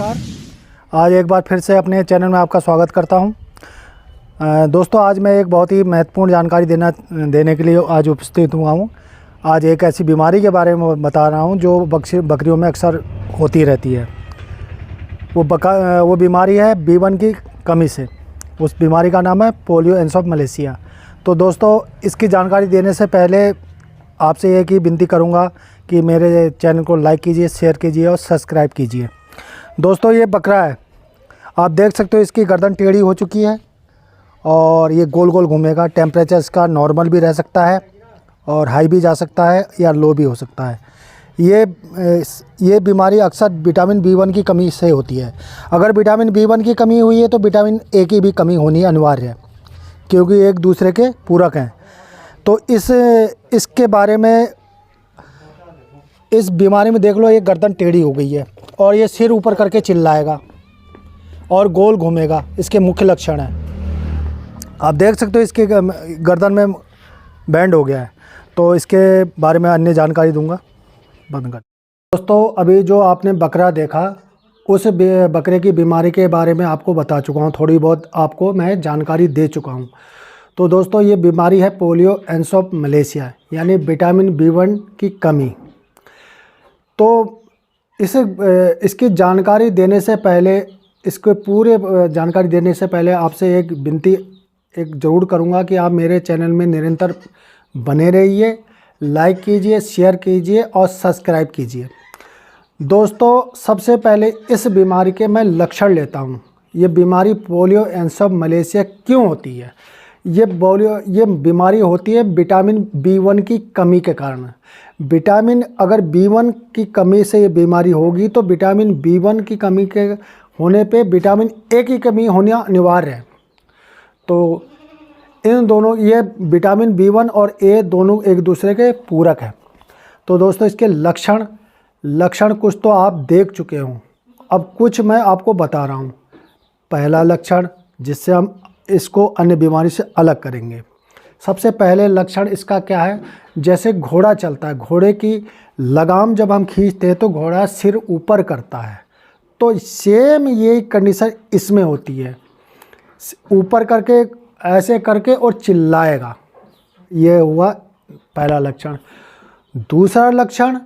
नमस्कार। आज एक बार फिर से अपने चैनल में आपका स्वागत करता हूं। दोस्तों, आज मैं एक बहुत ही महत्वपूर्ण जानकारी देने के लिए आज उपस्थित हुआ हूं। आज एक ऐसी बीमारी के बारे में बता रहा हूं जो बकरियों में अक्सर होती रहती है। वो बीमारी है B1 की कमी से। उस बीमारी का नाम है पोलियो एन्सेफेलाइटिस। तो दोस्तों, इसकी जानकारी देने से पहले आपसे एक ही विनती करूंगा कि मेरे चैनल को लाइक कीजिए, शेयर कीजिए और सब्सक्राइब कीजिए। दोस्तों, ये बकरा है, आप देख सकते हो इसकी गर्दन टेढ़ी हो चुकी है और ये गोल गोल घूमेगा। टेम्परेचर इसका नॉर्मल भी रह सकता है और हाई भी जा सकता है या लो भी हो सकता है। ये बीमारी अक्सर विटामिन B1 की कमी से होती है। अगर विटामिन B1 की कमी हुई है तो विटामिन A की भी कमी होनी अनिवार्य है, क्योंकि एक दूसरे के पूरक हैं। तो इसके बारे में, इस बीमारी में देख लो, ये गर्दन टेढ़ी हो गई है और ये सिर ऊपर करके चिल्लाएगा और गोल घूमेगा। इसके मुख्य लक्षण हैं, आप देख सकते हो इसके गर्दन में बैंड हो गया है। तो इसके बारे में अन्य जानकारी दूंगा। बंद कर। दोस्तों, अभी जो आपने बकरा देखा, उस बकरे की बीमारी के बारे में आपको बता चुका हूँ, थोड़ी बहुत आपको मैं जानकारी दे चुका हूँ। तो दोस्तों, ये बीमारी है पोलियो एन्सेफेलाइटिस, यानी विटामिन B1 की कमी। तो इसकी जानकारी देने से पहले, इसके पूरे जानकारी देने से पहले आपसे एक विनती ज़रूर करूंगा कि आप मेरे चैनल में निरंतर बने रहिए, लाइक कीजिए, शेयर कीजिए और सब्सक्राइब कीजिए। दोस्तों, सबसे पहले इस बीमारी के मैं लक्षण लेता हूं। ये बीमारी पोलियो एन्सेफेलाइटिस क्यों होती है? ये बीमारी होती है विटामिन B1 की कमी के कारण। विटामिन, अगर B1 की कमी से ये बीमारी होगी तो विटामिन B1 की कमी के होने पे विटामिन A की कमी होना अनिवार्य है। तो इन दोनों, ये विटामिन B1 और A दोनों एक दूसरे के पूरक हैं। तो दोस्तों, इसके लक्षण कुछ तो आप देख चुके हों, अब कुछ मैं आपको बता रहा हूँ। पहला लक्षण, जिससे हम इसको अन्य बीमारी से अलग करेंगे। सबसे पहले लक्षण इसका क्या है? जैसे घोड़ा चलता है, घोड़े की लगाम जब हम खींचते हैं तो घोड़ा सिर ऊपर करता है। तो सेम ये कंडीशन इसमें होती है, ऊपर करके, ऐसे करके और चिल्लाएगा। ये हुआ पहला लक्षण। दूसरा लक्षण,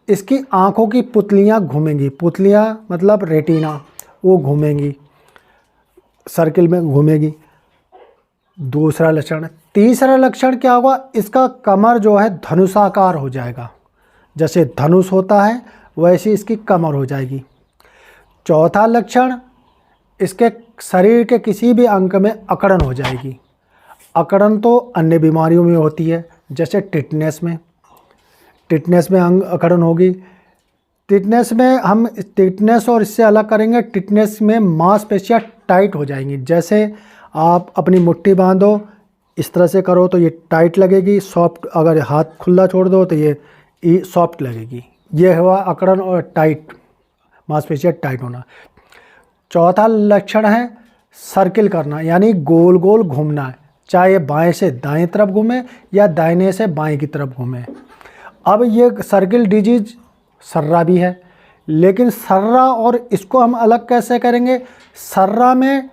इसकी आँखों की पुतलियाँ घूमेंगी। पुतलियाँ मतलब रेटिना, वो घूमेंगी, सर्किल में घूमेगी। दूसरा लक्षण। तीसरा लक्षण क्या होगा? इसका कमर जो है धनुषाकार हो जाएगा, जैसे धनुष होता है वैसी इसकी कमर हो जाएगी। चौथा लक्षण, इसके शरीर के किसी भी अंग में अकड़न हो जाएगी। अकड़न तो अन्य बीमारियों में होती है, जैसे टिटनेस में अंग अकड़न होगी। टिटनेस और इससे अलग करेंगे। टिटनेस में मांसपेशियाँ टाइट हो जाएंगी। जैसे आप अपनी मुट्ठी बांधो, इस तरह से करो तो ये टाइट लगेगी, सॉफ्ट। अगर हाथ खुला छोड़ दो तो ये सॉफ्ट लगेगी। ये हुआ अकड़न और टाइट, मांसपेशियाँ टाइट होना। चौथा लक्षण है सर्किल करना, यानी गोल गोल घूमना है, चाहे बाएं से दाएं तरफ घूमे या दाहिने से बाएं की तरफ घूमे। अब ये सर्किल डिजीज सर्रा भी है, लेकिन सर्रा और इसको हम अलग कैसे करेंगे? सर्रा में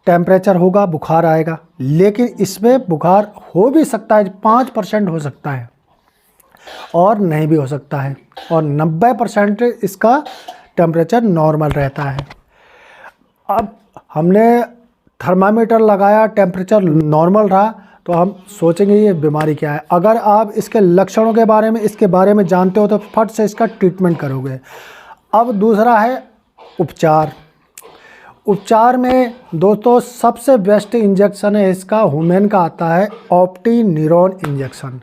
टेम्परेचर होगा, बुखार आएगा, लेकिन इसमें बुखार हो भी सकता है, 5% हो सकता है और नहीं भी हो सकता है, और 90% इसका टेम्परेचर नॉर्मल रहता है। अब हमने थर्मामीटर लगाया, टेम्परेचर नॉर्मल रहा, तो हम सोचेंगे ये बीमारी क्या है। अगर आप इसके लक्षणों के बारे में, इसके बारे में जानते हो तो फट से इसका ट्रीटमेंट करोगे। अब दूसरा है उपचार। उपचार में दोस्तों सबसे बेस्ट इंजेक्शन है इसका, ह्यूमन का आता है ऑप्टिन्यूरोन इंजेक्शन,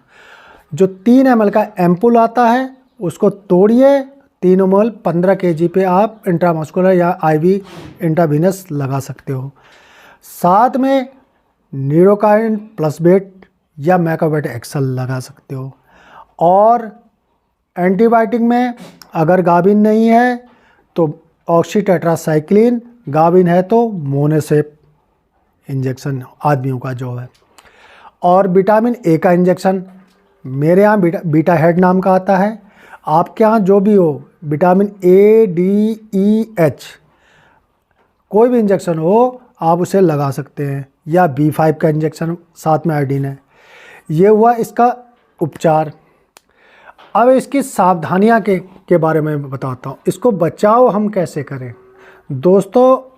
जो 3 ml का एम्पुल आता है। उसको तोड़िए, 3 ml 15 kg पे आप इंट्रामस्कुलर या IV इंट्रावीनस लगा सकते हो। साथ में न्यूरोकाइन प्लस बेट या मैकाबेट एक्सल लगा सकते हो। और एंटीबायोटिक में अगर गाभिन नहीं है तो ऑक्सीटेट्रासाइक्लिन, गाभिन है तो मोनेसेप इंजेक्शन आदमियों का जो है। और विटामिन A का इंजेक्शन मेरे यहाँ बीटा हेड नाम का आता है। आपके यहाँ जो भी हो, vitamin A, D, E, H कोई भी इंजेक्शन हो आप उसे लगा सकते हैं, या B5 का इंजेक्शन साथ में आयोडीन है। ये हुआ इसका उपचार। अब इसकी सावधानियां के बारे में बताता हूँ, इसको बचाव हम कैसे करें। दोस्तों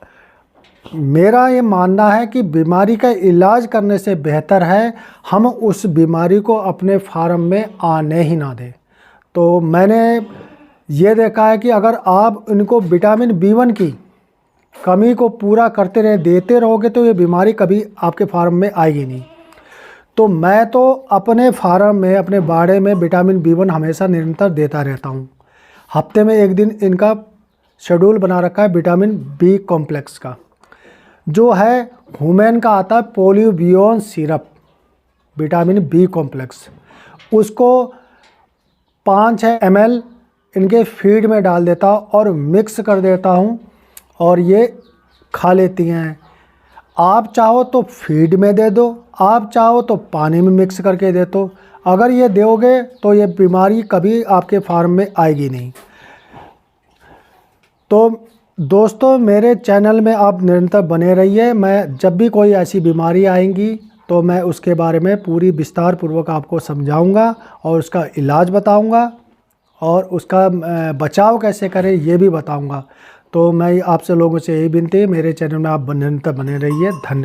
मेरा ये मानना है कि बीमारी का इलाज करने से बेहतर है हम उस बीमारी को अपने फार्म में आने ही ना दें। तो मैंने ये देखा है कि अगर आप इनको विटामिन B1 की कमी को पूरा करते रहे, देते रहोगे, तो ये बीमारी कभी आपके फार्म में आएगी नहीं। तो मैं तो अपने फार्म में, अपने बाड़े में विटामिन B1 हमेशा निरंतर देता रहता हूँ। हफ्ते में एक दिन इनका शेड्यूल बना रखा है विटामिन B कॉम्प्लेक्स का, जो है ह्यूमेन का आता है पोलियोबियोन सिरप, विटामिन B कॉम्प्लेक्स। उसको 5-6 ml इनके फीड में डाल देता हूँ और मिक्स कर देता हूँ और ये खा लेती हैं। आप चाहो तो फीड में दे दो, आप चाहो तो पानी में मिक्स करके दे दो। अगर ये दोगे तो ये बीमारी कभी आपके फार्म में आएगी नहीं। तो दोस्तों मेरे चैनल में आप निरंतर बने रहिए। मैं जब भी कोई ऐसी बीमारी आएंगी तो मैं उसके बारे में पूरी विस्तार पूर्वक आपको समझाऊंगा और उसका इलाज बताऊंगा और उसका बचाव कैसे करें ये भी बताऊंगा। तो मैं आपसे लोगों से यही विनती है, मेरे चैनल में आप निरंतर बने रहिए। धन्यवाद।